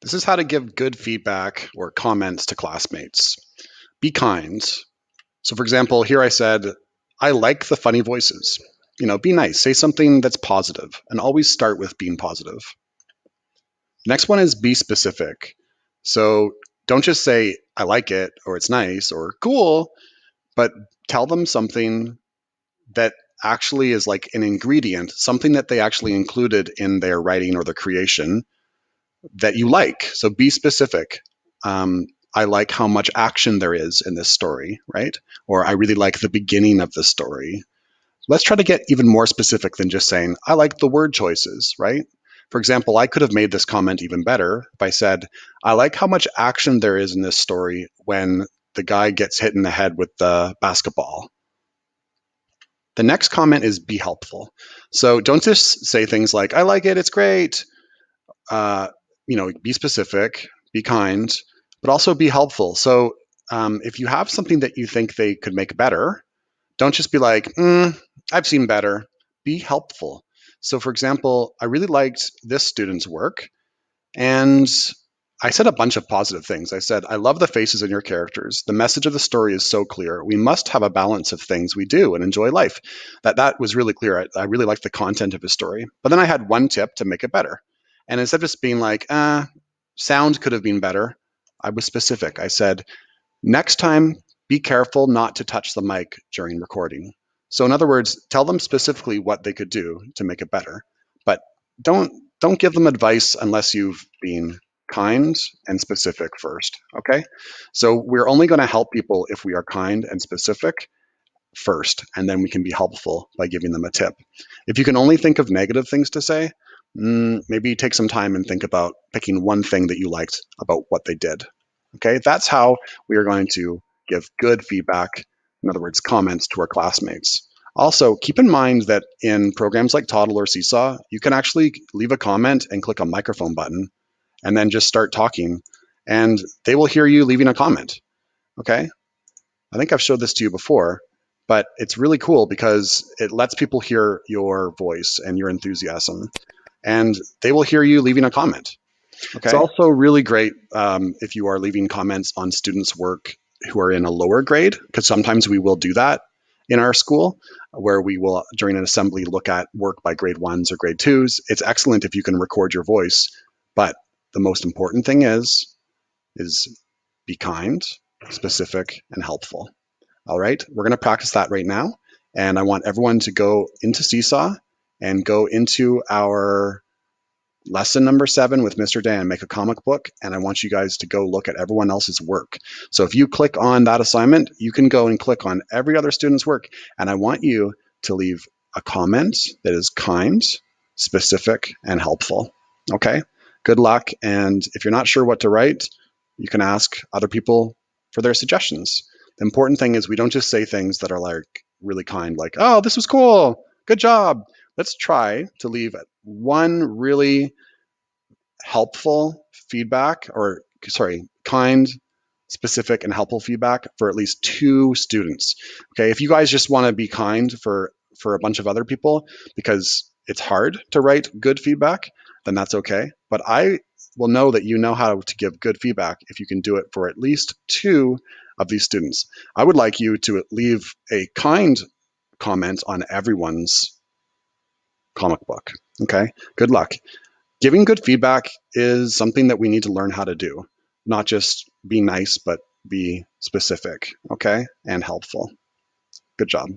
This is how to give good feedback or comments to classmates. Be kind. So, for example, here I said, I like the funny voices. Be nice. Say something that's positive and always start with being positive. Next one is be specific. So, don't just say, I like it or it's nice or cool, but tell them something that actually is like an ingredient, something that they actually included in their writing or their creation that you like. So be specific. I like how much action there is in this story, right? Or I really like the beginning of the story. Let's try to get even more specific than just saying, I like the word choices, right? For example, I could have made this comment even better if I said, I like how much action there is in this story when the guy gets hit in the head with the basketball. The next comment is be helpful. So don't just say things like, I like it, it's great. Uh, be specific, be kind, but also be helpful. So if you have something that you think they could make better, don't just be like, I've seen better. Be helpful. So, for example, I really liked this student's work, and I said a bunch of positive things. I said, I love the faces in your characters. The message of the story is so clear. We must have a balance of things we do and enjoy life. That was really clear. I really liked the content of his story. But then I had one tip to make it better. And instead of just being like, sound could have been better, I was specific. I said, next time, be careful not to touch the mic during recording. So in other words, tell them specifically what they could do to make it better. But don't don't give them advice unless you've been kind and specific first, okay? So we're only going to help people if we are kind and specific first, and then we can be helpful by giving them a tip. If you can only think of negative things to say, maybe take some time and think about picking one thing that you liked about what they did. Okay, that's how we are going to give good feedback, in other words, comments to our classmates. Also, keep in mind that in programs like Toddle or Seesaw, you can actually leave a comment and click a microphone button and then just start talking, and they will hear you leaving a comment. Okay, I think I've showed this to you before, but it's really cool because it lets people hear your voice and your enthusiasm, and they will hear you leaving a comment. Okay. It's also really great if you are leaving comments on students' work who are in a lower grade, because sometimes we will do that in our school, where we will, during an assembly, look at work by grade ones or grade twos. It's excellent if you can record your voice, but the most important thing is be kind, specific, and helpful. All right, we're going to practice that right now. And I want everyone to go into Seesaw and go into our lesson number 7 with Mr. Dan, make a comic book. And I want you guys to go look at everyone else's work. So if you click on that assignment, you can go and click on every other student's work. And I want you to leave a comment that is kind, specific, and helpful. Okay, good luck. And if you're not sure what to write, you can ask other people for their suggestions. The important thing is we don't just say things that are like really kind, like, oh, this was cool, good job. Let's try to leave one really helpful feedback, or sorry, kind, specific, and helpful feedback for at least 2 students. Okay, if you guys just want to be kind for a bunch of other people because it's hard to write good feedback, then that's okay. But I will know that you know how to give good feedback if you can do it for at least 2 of these students. I would like you to leave a kind comment on everyone's comic book. Okay, good luck. Giving good feedback is something that we need to learn how to do, not just be nice, but be specific, okay, and helpful. Good job.